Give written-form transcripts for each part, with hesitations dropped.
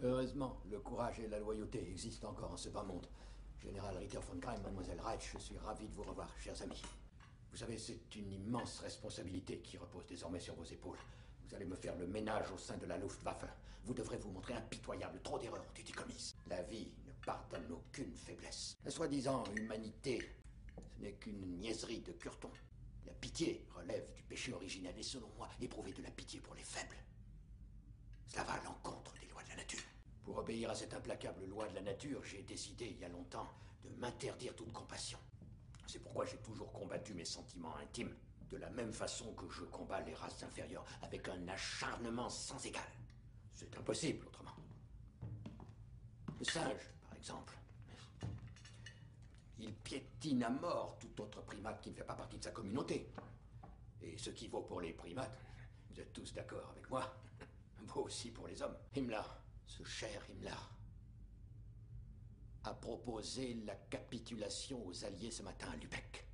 Heureusement, le courage et la loyauté existent encore en ce bas monde. Général Ritter von Greim, Mademoiselle Reich, je suis ravi de vous revoir, chers amis. Vous savez, c'est une immense responsabilité qui repose désormais sur vos épaules. Vous allez me faire le ménage au sein de la Luftwaffe. Vous devrez vous montrer impitoyable. Trop d'erreurs ont été commises. La vie ne pardonne aucune faiblesse. La soi-disant humanité, ce n'est qu'une niaiserie de Curton. La pitié relève du péché originel et selon moi, éprouver de la pitié pour les faibles, cela va à l'encontre des lois de la nature. Pour obéir à cette implacable loi de la nature, j'ai décidé il y a longtemps de m'interdire toute compassion. C'est pourquoi j'ai toujours combattu mes sentiments intimes, de la même façon que je combats les races inférieures, avec un acharnement sans égal. C'est impossible autrement. Le singe, par exemple. Il piétine à mort tout autre primate qui ne fait pas partie de sa communauté. Et ce qui vaut pour les primates, vous êtes tous d'accord avec moi, vaut aussi pour les hommes. Himmler, ce cher Himmler, a proposé la capitulation aux Alliés ce matin à Lübeck,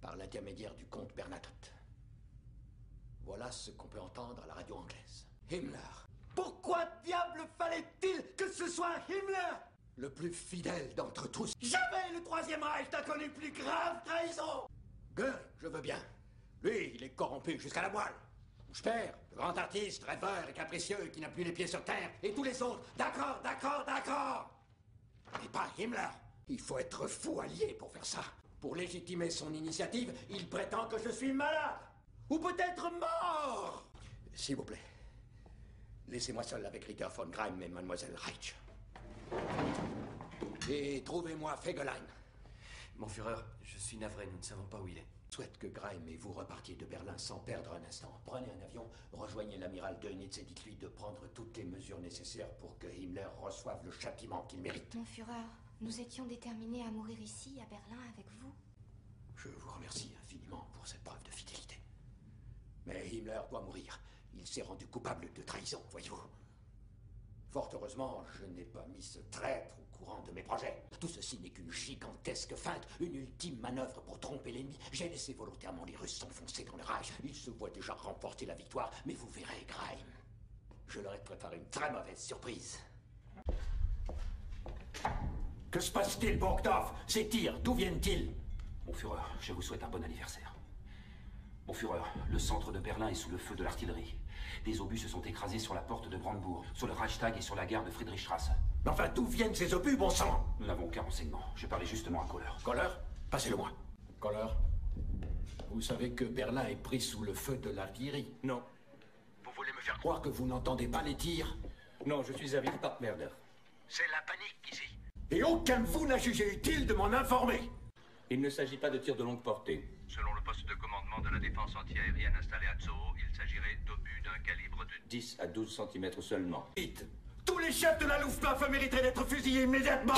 par l'intermédiaire du comte Bernadotte. Voilà ce qu'on peut entendre à la radio anglaise. Himmler. Pourquoi diable fallait-il que ce soit Himmler, le plus fidèle d'entre tous? Jamais le Troisième Reich n'a connu plus grave trahison. Goering, je veux bien. Lui, il est corrompu jusqu'à la moelle. Speer, le grand artiste, rêveur et capricieux qui n'a plus les pieds sur terre, et tous les autres. D'accord, d'accord, d'accord. Mais pas Himmler. Il faut être fou allié pour faire ça. Pour légitimer son initiative, il prétend que je suis malade. Ou peut-être mort. S'il vous plaît, laissez-moi seul avec Ritter von Greim et Mademoiselle Reich. Et trouvez-moi Fegelein. Mon Führer, je suis navré, nous ne savons pas où il est. Je souhaite que Greim et vous repartiez de Berlin sans perdre un instant. Prenez un avion, rejoignez l'amiral Dönitz et dites-lui de prendre toutes les mesures nécessaires pour que Himmler reçoive le châtiment qu'il mérite. Mon Führer, nous étions déterminés à mourir ici, à Berlin, avec vous. Je vous remercie infiniment pour cette preuve de fidélité. Mais Himmler doit mourir. Il s'est rendu coupable de trahison, voyez-vous. Fort heureusement, je n'ai pas mis ce traître au courant de mes projets. Tout ceci n'est qu'une gigantesque feinte, une ultime manœuvre pour tromper l'ennemi. J'ai laissé volontairement les Russes s'enfoncer dans le Reich. Ils se voient déjà remporter la victoire, mais vous verrez, Greim. Je leur ai préparé une très mauvaise surprise. Que se passe-t-il, Burgdorf? Ces tirs, d'où viennent-ils? Mon Führer, je vous souhaite un bon anniversaire. Mon Führer, le centre de Berlin est sous le feu de l'artillerie. Des obus se sont écrasés sur la porte de Brandebourg, sur le Reichstag et sur la gare de Friedrichstrasse. Mais enfin, d'où viennent ces obus, bon sang? Nous n'avons aucun renseignement. Je parlais justement à Kohler. Kohler? Passez-le-moi. Kohler, vous savez que Berlin est pris sous le feu de l'artillerie? Non. Vous voulez me faire croire que vous n'entendez pas les tirs? Non, je suis avec Partmerder. C'est la panique ici. Et aucun de vous n'a jugé utile de m'en informer. Il ne s'agit pas de tirs de longue portée. Selon le poste de commandement de la défense antiaérienne installé à Zoo, il s'agirait d'obus d'un calibre de 10 à 12 cm seulement. Vite! Tous les chefs de la Luftwaffe mériteraient d'être fusillés immédiatement!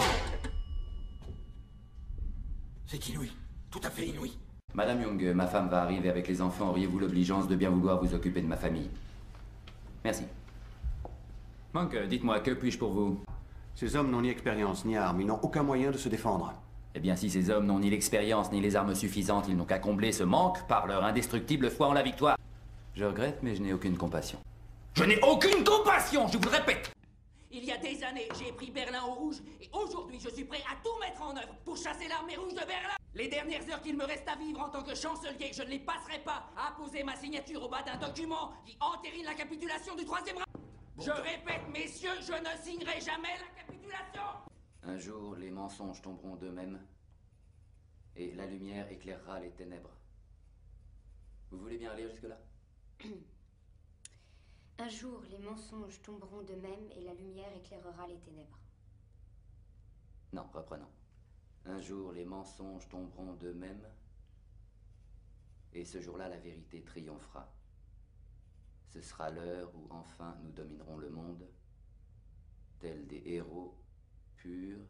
C'est inouï. Tout à fait inouï. Madame Young, ma femme va arriver avec les enfants. Auriez-vous l'obligeance de bien vouloir vous occuper de ma famille? Merci. Monk, dites-moi, que puis-je pour vous? Ces hommes n'ont ni expérience, ni armes. Ils n'ont aucun moyen de se défendre. Eh bien, si ces hommes n'ont ni l'expérience, ni les armes suffisantes, ils n'ont qu'à combler ce manque par leur indestructible foi en la victoire. Je regrette, mais je n'ai aucune compassion. Je n'ai aucune compassion, je vous le répète! Il y a des années, j'ai pris Berlin au rouge, et aujourd'hui, je suis prêt à tout mettre en œuvre pour chasser l'armée rouge de Berlin. Les dernières heures qu'il me reste à vivre en tant que chancelier, je ne les passerai pas à poser ma signature au bas d'un document qui entérine la capitulation du Troisième Reich. Je répète, messieurs, je ne signerai jamais la capitulation. Un jour, les mensonges tomberont d'eux-mêmes, et la lumière éclairera les ténèbres. Vous voulez bien lire jusque-là? Un jour, les mensonges tomberont d'eux-mêmes et la lumière éclairera les ténèbres. Non, reprenons. Un jour, les mensonges tomberont d'eux-mêmes, et ce jour-là, la vérité triomphera. Ce sera l'heure où enfin nous dominerons le monde, tels des héros purs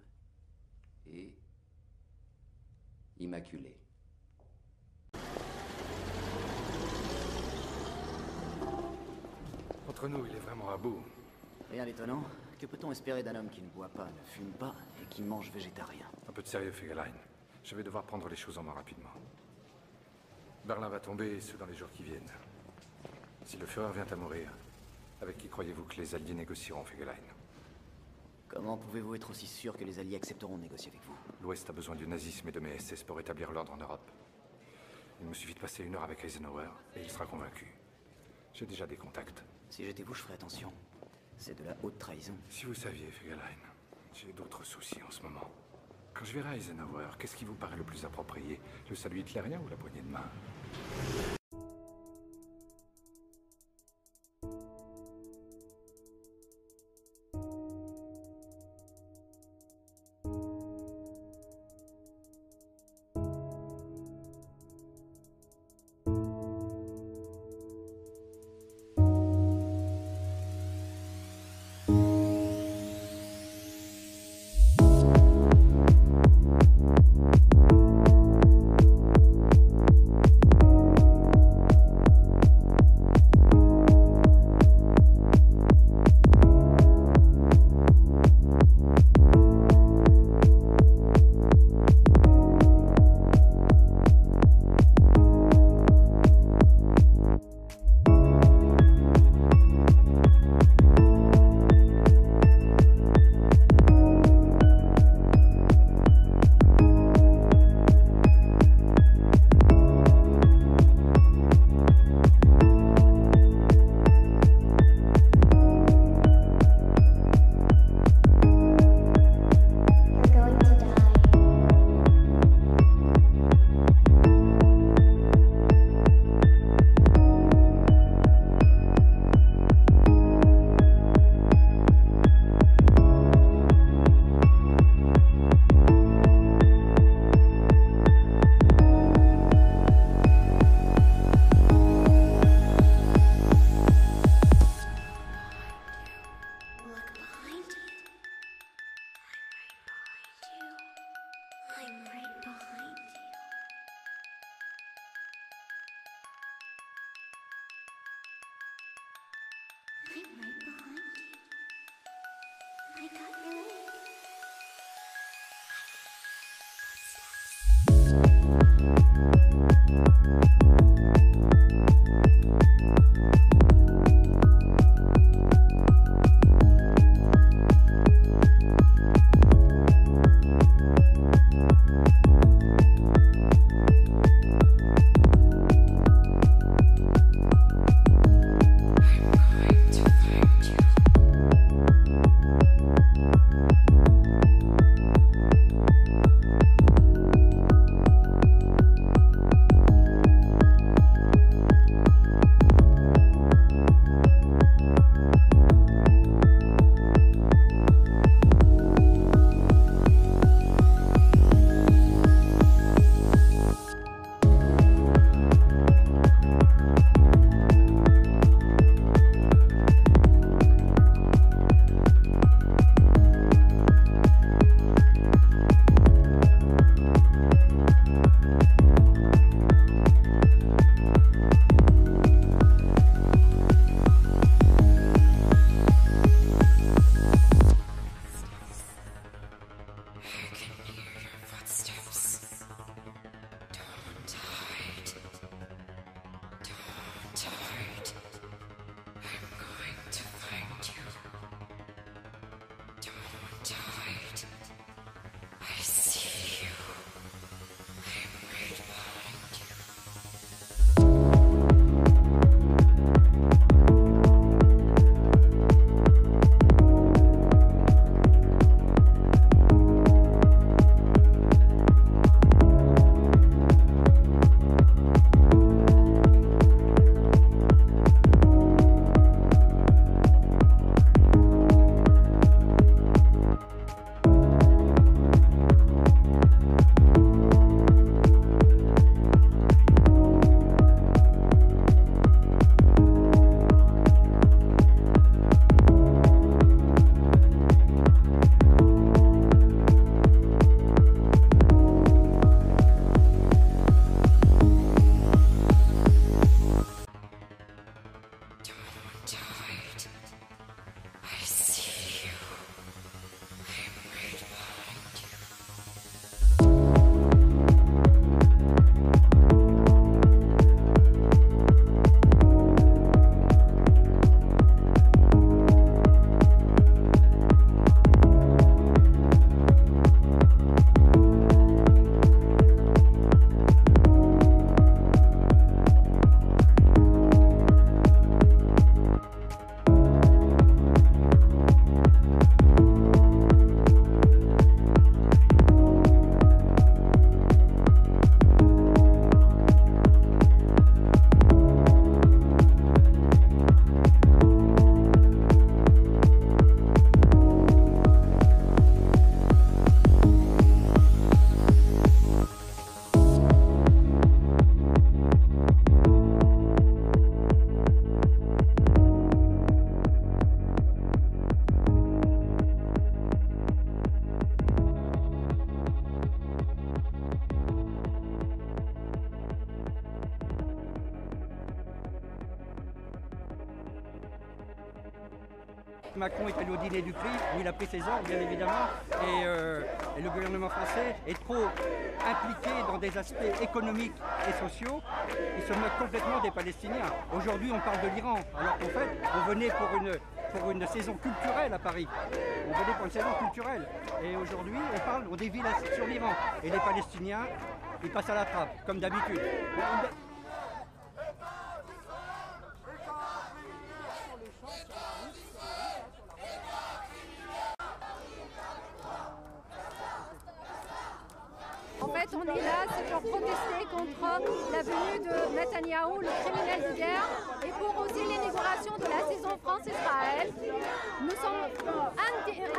et immaculés. Entre nous, il est vraiment à bout. Rien d'étonnant. Que peut-on espérer d'un homme qui ne boit pas, ne fume pas et qui mange végétarien? Un peu de sérieux, Fegelein. Je vais devoir prendre les choses en main rapidement. Berlin va tomber, et ce dans les jours qui viennent. Si le Führer vient à mourir, avec qui croyez-vous que les Alliés négocieront, Fegelein? Comment pouvez-vous être aussi sûr que les Alliés accepteront de négocier avec vous? L'Ouest a besoin du nazisme et de mes SS pour établir l'ordre en Europe. Il me suffit de passer 1 heure avec Eisenhower et il sera convaincu. J'ai déjà des contacts. Si j'étais vous, je ferais attention. C'est de la haute trahison. Si vous saviez, Fegelein, j'ai d'autres soucis en ce moment. Quand je verrai Eisenhower, qu'est-ce qui vous paraît le plus approprié? Le salut hitlérien ou la poignée de main? Macron est allé au dîner du CRI, où il a pris ses ordres, bien évidemment, et le gouvernement français est trop impliqué dans des aspects économiques et sociaux. Il se moque complètement des Palestiniens. Aujourd'hui, on parle de l'Iran, alors qu'en fait, on venait pour une saison culturelle à Paris. On venait pour une saison culturelle. Et aujourd'hui, on dévie sur l'Iran. Et les Palestiniens, ils passent à la trappe, comme d'habitude. En fait, on est là, c'est pour protester contre la venue de Netanyahou, le criminel de guerre, et pour aussi l'inauguration de la saison France-Israël. Nous sommes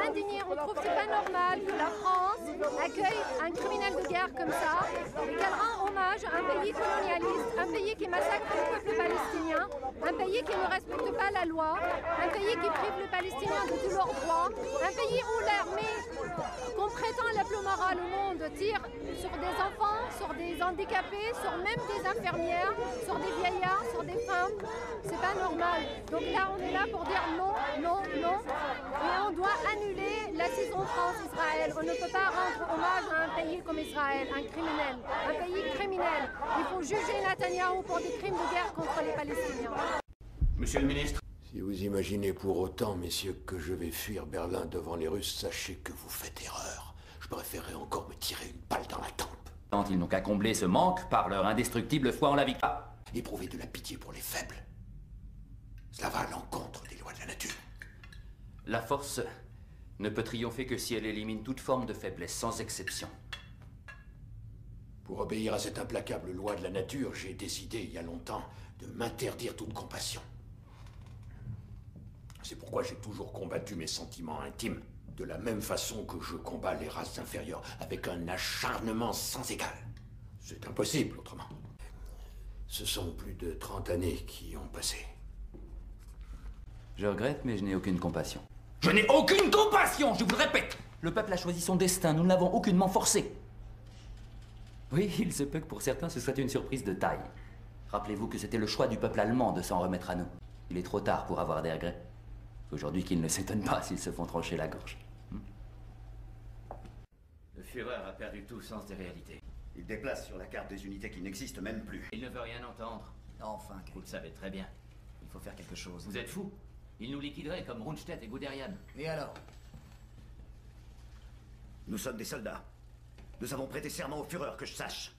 indignés, on trouve que c'est pas normal que la France accueille un criminel de guerre comme ça, et qu'elle rend hommage à un pays colonialiste, un pays qui massacre le peuple palestinien, un pays qui ne respecte pas la loi, un pays qui prive les Palestiniens de tous leurs droits, un pays où l'armée qu'on prétend la plus morale au monde tire sur des enfants, sur des handicapés, sur même des infirmières, sur des vieillards, sur des femmes. C'est pas normal. Donc là, on est là pour dire non, non, non. Et on doit annuler la saison France-Israël. On ne peut pas rendre hommage à un pays comme Israël, un criminel, un pays criminel. Il faut juger Netanyahou pour des crimes de guerre contre les Palestiniens. Monsieur le ministre. Si vous imaginez pour autant, messieurs, que je vais fuir Berlin devant les Russes, sachez que vous faites erreur. Je préférerais encore me tirer une balle dans la tempe. Ils n'ont qu'à combler ce manque par leur indestructible foi en la victoire. Éprouver de la pitié pour les faibles. Cela va à l'encontre des lois de la nature. La force ne peut triompher que si elle élimine toute forme de faiblesse, sans exception. Pour obéir à cette implacable loi de la nature, j'ai décidé il y a longtemps de m'interdire toute compassion. C'est pourquoi j'ai toujours combattu mes sentiments intimes, de la même façon que je combats les races inférieures, avec un acharnement sans égal. C'est impossible autrement. Ce sont plus de 30 années qui ont passé. Je regrette, mais je n'ai aucune compassion. Je n'ai aucune compassion, je vous le répète. Le peuple a choisi son destin, nous ne l'avons aucunement forcé. Oui, il se peut que pour certains ce soit une surprise de taille. Rappelez-vous que c'était le choix du peuple allemand de s'en remettre à nous. Il est trop tard pour avoir des regrets. Aujourd'hui qu'ils ne s'étonnent pas s'ils se font trancher la gorge. Le Führer a perdu tout sens des réalités. Il déplace sur la carte des unités qui n'existent même plus. Il ne veut rien entendre. Enfin, Vous le savez très bien. il faut faire quelque chose. Vous êtes fou. Il nous liquiderait comme Rundstedt et Guderian. Et alors? Nous sommes des soldats. Nous avons prêté serment au Führer, que je sache.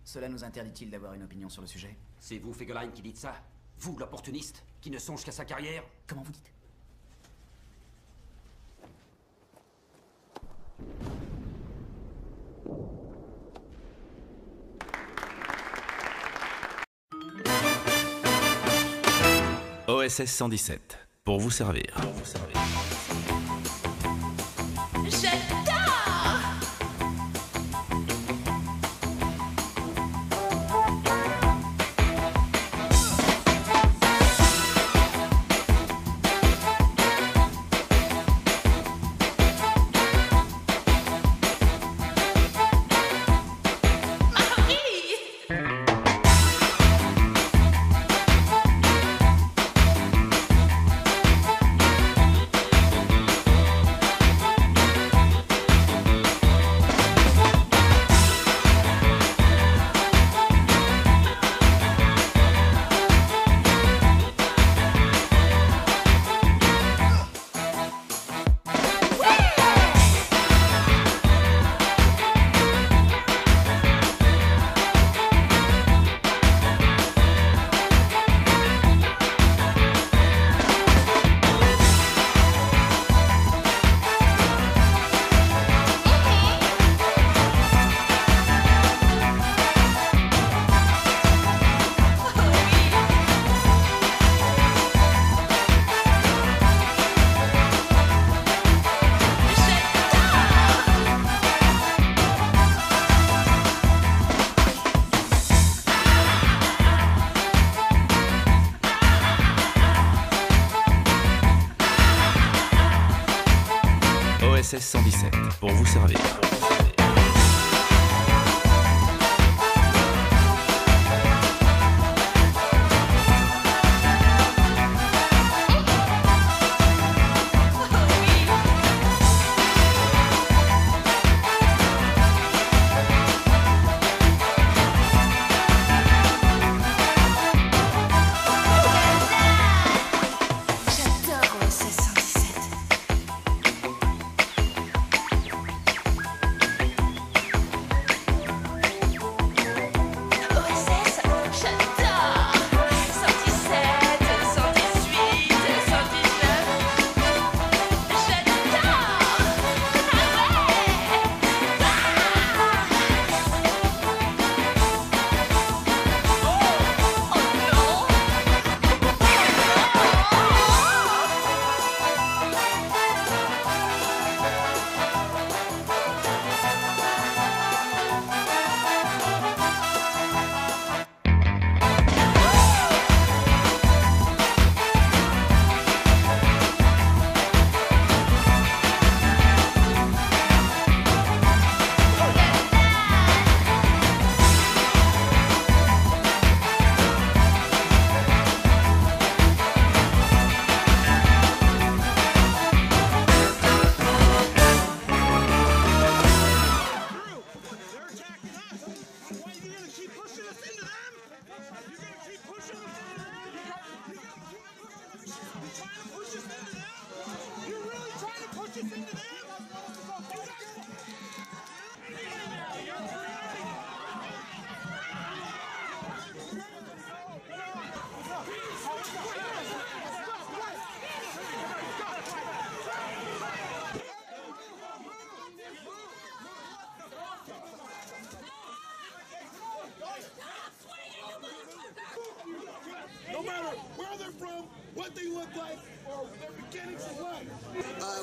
Cela nous interdit-il d'avoir une opinion sur le sujet? C'est vous, Fegelein, qui dites ça? Vous, l'opportuniste, qui ne songe qu'à sa carrière? Comment vous dites? OSS 117, pour vous servir. OSS 117, pour vous servir.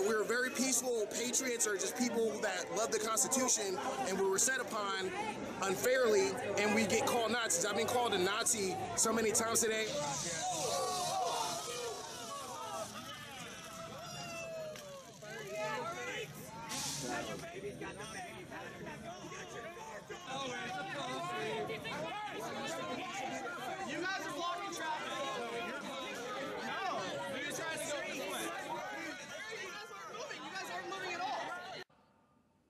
We're very peaceful. Patriots are just people that love the Constitution, and we were set upon unfairly, and we get called Nazis. I've been called a Nazi so many times today.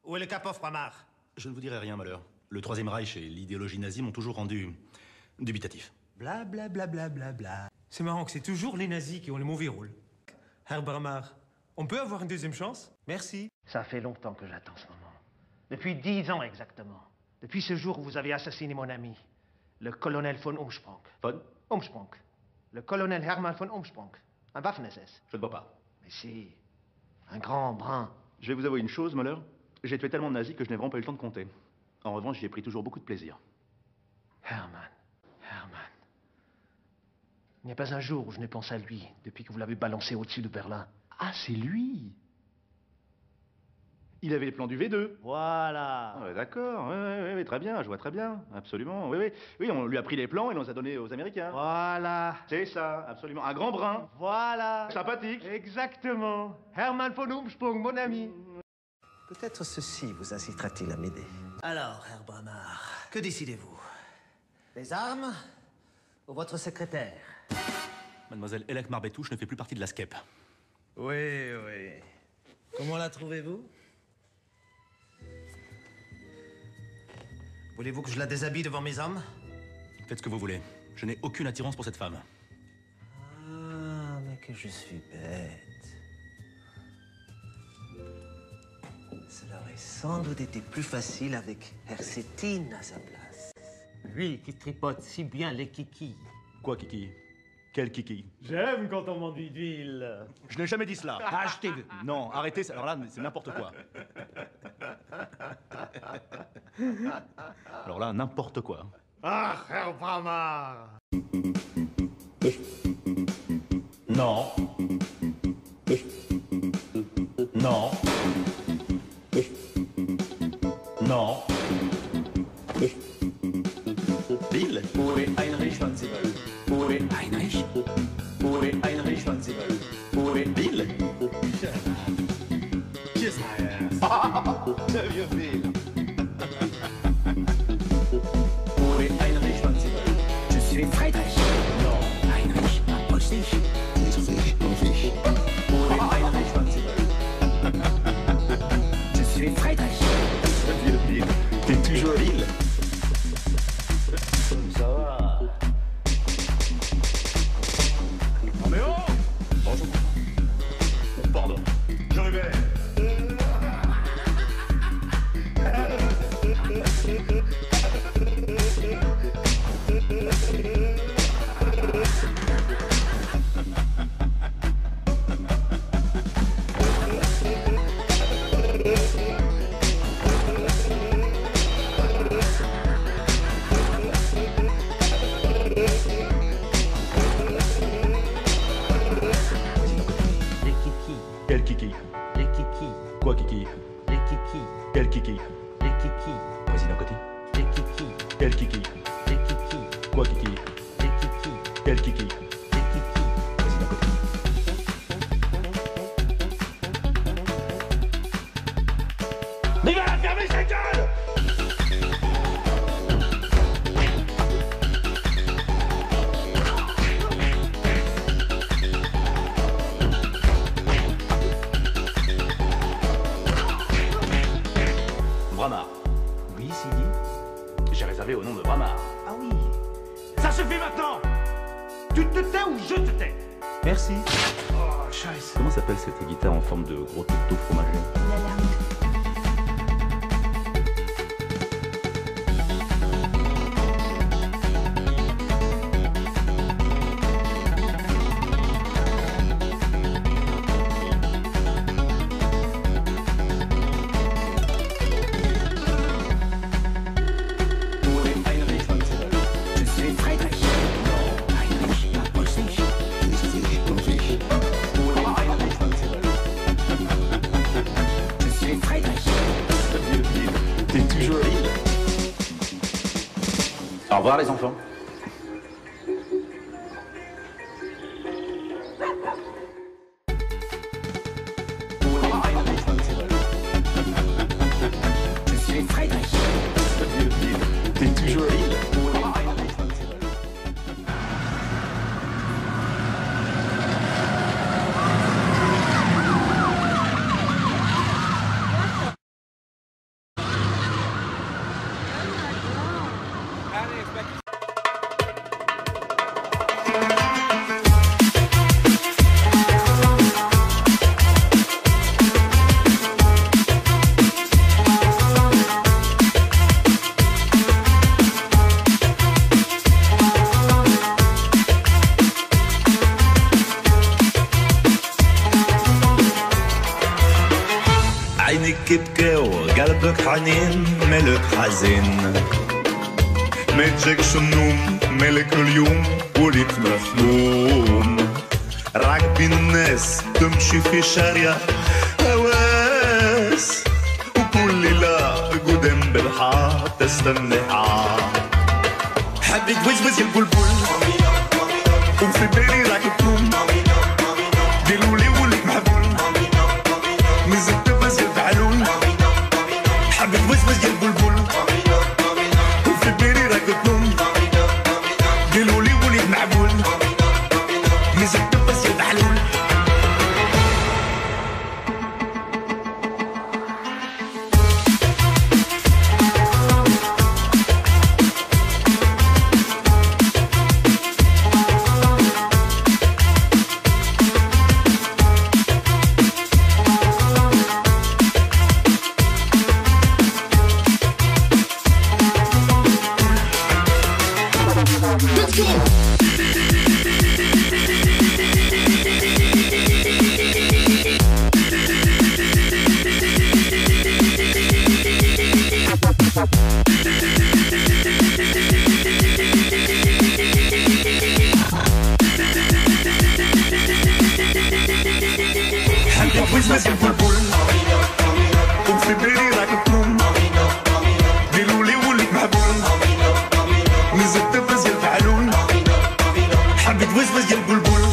Où est le Capot Froimard? Je ne vous dirai rien, malheur. Le Troisième Reich et l'idéologie nazie m'ont toujours rendu dubitatif. Bla bla bla bla bla bla. C'est marrant que c'est toujours les nazis qui ont le mauvais rôle. Herr Bramar, on peut avoir une deuxième chance? Merci. Ça fait longtemps que j'attends ce moment. Depuis 10 ans exactement. Depuis ce jour où vous avez assassiné mon ami, le colonel von Umsprung. Von Umsprung. Le colonel Hermann von Umsprung. Un Waffen-SS. Je ne vois pas. Mais si. Un grand brun. Je vais vous avouer une chose, malheur. J'ai tué tellement de nazis que je n'ai vraiment pas eu le temps de compter. En revanche, j'y ai pris toujours beaucoup de plaisir. Hermann. Il n'y a pas un jour où je n'ai pensé à lui depuis que vous l'avez balancé au-dessus de Berlin. Ah, c'est lui! Il avait les plans du V2. Voilà. Ah, d'accord, oui, très bien, je vois très bien, absolument. Oui, on lui a pris les plans et on les a donnés aux Américains. Voilà. C'est ça, absolument. Un grand brun. Voilà. Sympathique. Exactement. Hermann von Umsprung, mon ami. Peut-être ceci vous incitera-t-il à m'aider. Alors, Herr Bramar, que décidez-vous? Les armes ou votre secrétaire? Mademoiselle Elec Marbetouche ne fait plus partie de la SCEP. Oui. Comment la trouvez-vous? Voulez-vous que je la déshabille devant mes hommes? Faites ce que vous voulez. Je n'ai aucune attirance pour cette femme. Ah, mais que je suis bête. Cela aurait sans doute été plus facile avec Hercétine à sa place. Lui qui tripote si bien les kikis. Quoi, kiki? Quel kiki? J'aime quand on m'enduit d'huile. Je n'ai jamais dit cela. Achetez-le. Non, arrêtez, alors là, c'est n'importe quoi. Alors là, n'importe quoi. Ah, Herr Bramar. Non. Non. Non. Bill? Wo est Heinrich von Siebel? Wo est Heinrich? Wo est Heinrich von Siebel? Wo est Bill? Kiss my ass. Le vieux Bill. Wo est Heinrich von Siebel? Je suis Friedrich. Non. Heinrich, Ulrich. Wo est Heinrich von Siebel? Je suis Friedrich. Le vieux Bill. T'es toujours Bill. Ça va. Non mais oh! Bonjour. Pardon. Je réveille. Quel kiki? Les kikis. Quoi, kiki? Les kikis. Quel kiki? Les kikis. Président Coty? Les kikis. Quel kiki? Les kikis. Quoi, kiki? Les kikis. Quel kiki? Les kikis. Président Coty? Mais va fermer sa gueule! Bramar. Oui, Sidi. J'ai réservé au nom de Bramar. Ah oui. Ça suffit maintenant! Tu te tais ou je te tais? Merci. Oh, scheiße. Comment s'appelle cette guitare en forme de gros toutou fromagé? Wo est Heinrich von Siebel? Je suis Friedrich. Heinrich, Ulrich. Au revoir les enfants. Je suis Friedrich. T'es toujours libre. عينك يبكي وقلبك حنين ملك حزين ما يجيكش النوم ملك اليوم وليت مخموم راكبين الناس تمشي في شارع هواس وكل ليلة قدام بالحار تستنى حبيت وزوز يا البلبل وفي بالي راك تقوم قالولي وليت محبول مزيد تبز يا البعلول حبيت وزوز يا البلبل وفي بالي راك تقوم قالولي وليت محبول مزيد تبز يا البعلول وزوز البلبل وفي بالي راك تقوم قالولي وليت محبول مزيد تبز يا الفعلول حبيت وزوز يا البلبل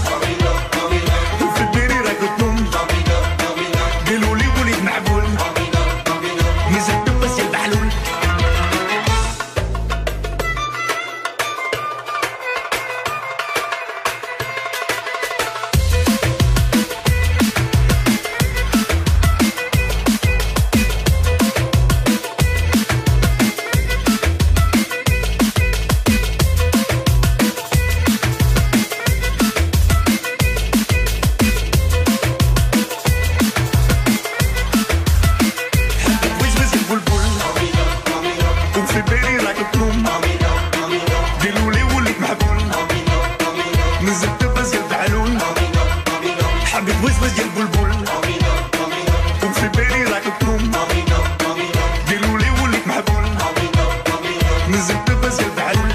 وفي بالي راك تقوم قالولي وليت محبول مزيد تبز يا الفعلول وفي بالي راك تقوم قالولي وليت محبول مزيد تبز يا الفعلول حبيت وزوز يا البلبل وفي بالي راك تقوم قالولي وليت محبول مزيد تبز يا الفعلول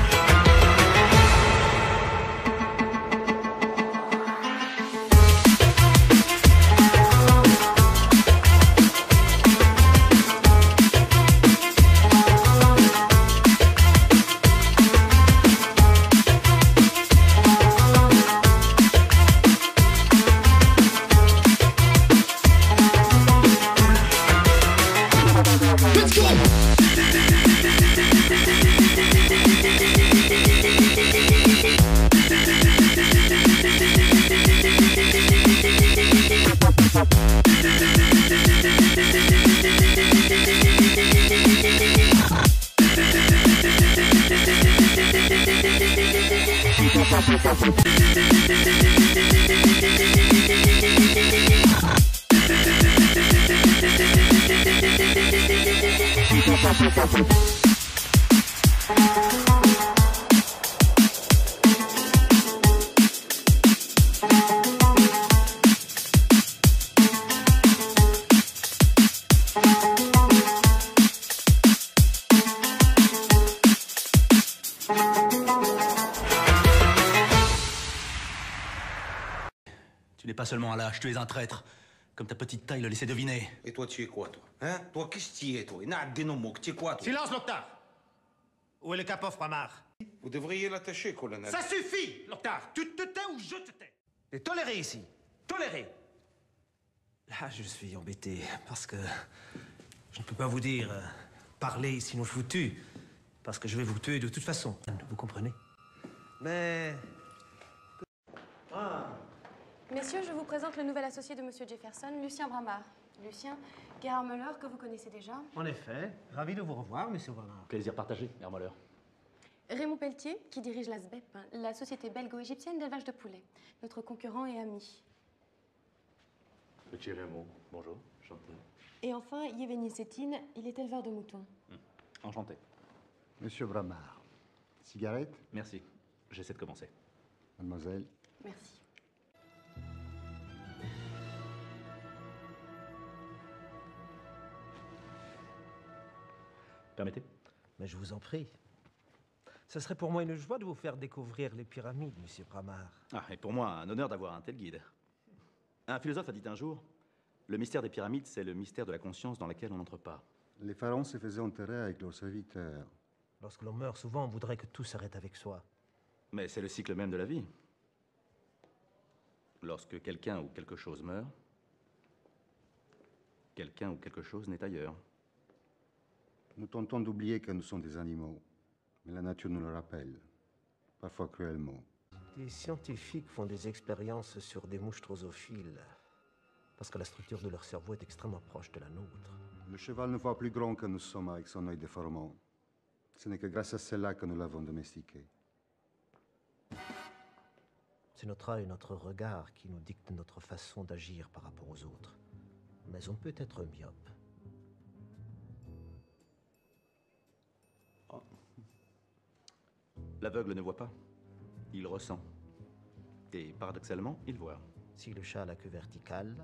Tu n'es pas seulement un lâche, tu es un traître. Comme ta petite taille le laissait deviner. Et toi, tu es quoi, toi? Hein? Toi, qu'est-ce que tu es, toi? Tu es quoi, toi? Silence, Loktar! Où est le Kapov, Ramar? Vous devriez l'attacher, colonel. Ça suffit, Loctard. Tu te tais ou je te tais. Et toléré ici. Toléré. Là, je suis embêté parce que je ne peux pas vous dire parler sinon je vous tue. Parce que je vais vous tuer de toute façon. Vous comprenez? Mais... Messieurs, je vous présente le nouvel associé de Monsieur Jefferson, Lucien Bramard. Lucien, Gerhard Müller, que vous connaissez déjà. En effet, ravi de vous revoir, Monsieur Bramard. Plaisir partagé, Herr Müller. Raymond Pelletier, qui dirige la SBEP, la société belgo-égyptienne d'élevage de poulets. Notre concurrent et ami. Petit Raymond, bonjour, enchanté. Et enfin, Yevgeny Sétine, il est éleveur de moutons. Enchanté. Monsieur Bramard, cigarette? Merci, j'essaie de commencer. Mademoiselle. Merci. Permettez? Mais je vous en prie. Ce serait pour moi une joie de vous faire découvrir les pyramides, Monsieur Bramard. Ah, et pour moi, un honneur d'avoir un tel guide. Un philosophe a dit un jour, le mystère des pyramides, c'est le mystère de la conscience dans laquelle on n'entre pas. Les pharaons se faisaient enterrer avec leurs serviteurs. Lorsque l'on meurt, souvent, on voudrait que tout s'arrête avec soi. Mais c'est le cycle même de la vie. Lorsque quelqu'un ou quelque chose meurt, quelqu'un ou quelque chose n'est ailleurs. Nous tentons d'oublier que nous sommes des animaux, mais la nature nous le rappelle, parfois cruellement. Des scientifiques font des expériences sur des mouches drosophiles, parce que la structure de leur cerveau est extrêmement proche de la nôtre. Le cheval ne voit plus grand que nous sommes avec son œil déformant. Ce n'est que grâce à cela que nous l'avons domestiqué. C'est notre œil, notre regard qui nous dicte notre façon d'agir par rapport aux autres. Mais on peut être myope. L'aveugle ne voit pas, il ressent. Et paradoxalement, il voit. Si le chat a la queue verticale,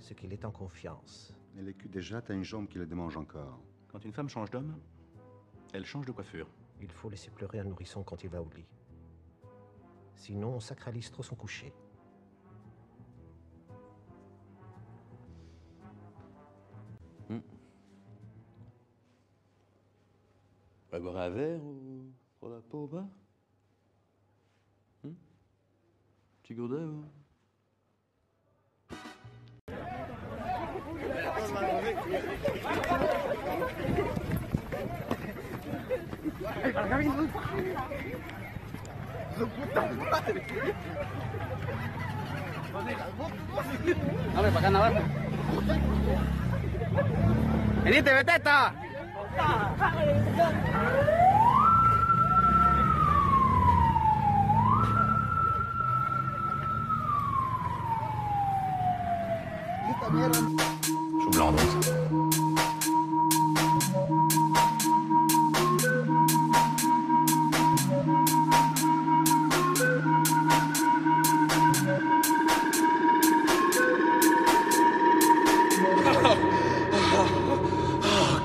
c'est qu'il est en confiance. Et l'écu déjà a une jambe qui le démange encore. Quand une femme change d'homme, elle change de coiffure. Il faut laisser pleurer un nourrisson quand il va au lit. Sinon, on sacralise trop son coucher. On va boire un verre ou pour la peau au bas? Petit gourdin ou... Hombre, para acá nada. Venite, vete esta. Chou blanc, donc.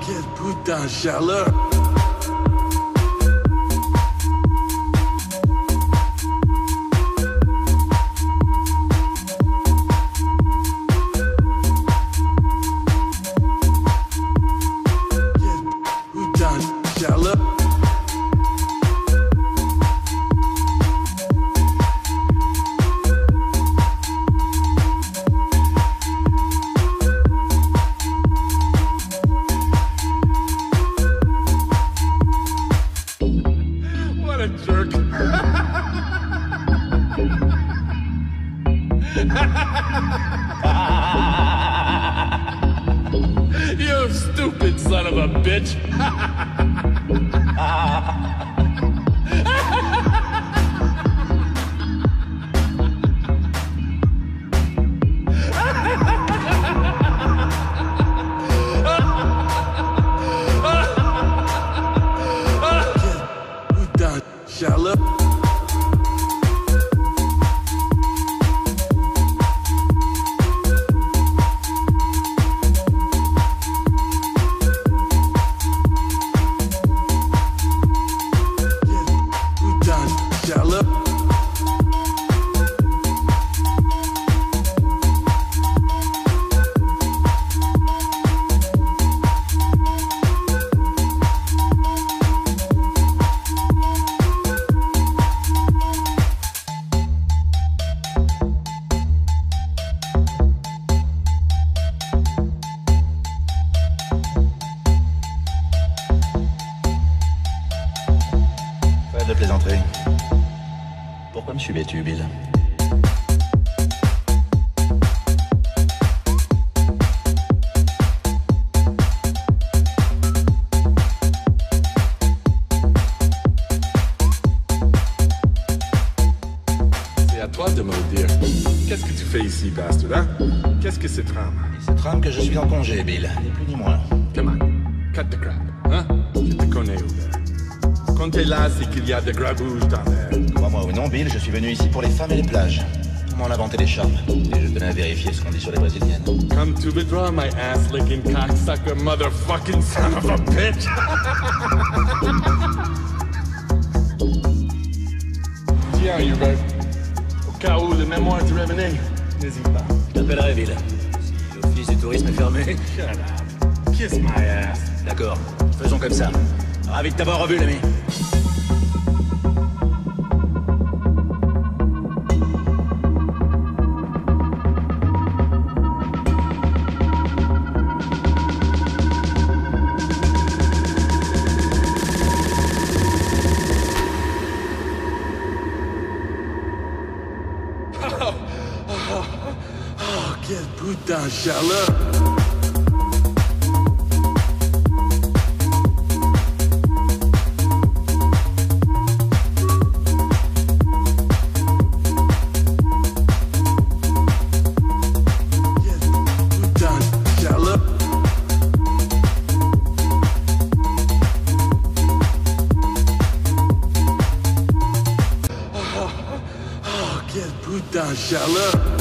Quelle putain de chaleur! You stupid son of a bitch! Putain, Charlotte. fait. Pourquoi me suivais-tu, Bill? C'est à toi de me le dire. Qu'est-ce que tu fais ici, bastard, hein? Qu'est-ce que c'est trame? C'est trame que je suis en congé, Bill. Ni plus ni moins. Come on, cut the crap, hein? Je te connais, Hubert. Quand t'es là, c'est qu'il y a des grabouches dans l'air. Crois-moi ou non, Bill, je suis venu ici pour les femmes et les plages. On m'en a inventé des charmes. Et je tenais à vérifier ce qu'on dit sur les brésiliennes. Come to withdraw my ass-licking cocksucker motherfucking son of a bitch! Tiens, Hubert. Au cas où le mémoire te revenait, n'hésite pas. Je t'appellerai, Bill. Si l'office du tourisme est fermé. Shut up. Kiss my ass. D'accord, faisons comme ça. Ravi de t'avoir revu, l'ami. Oh, quelle putain de chaleur! Quelle putain de chaleur!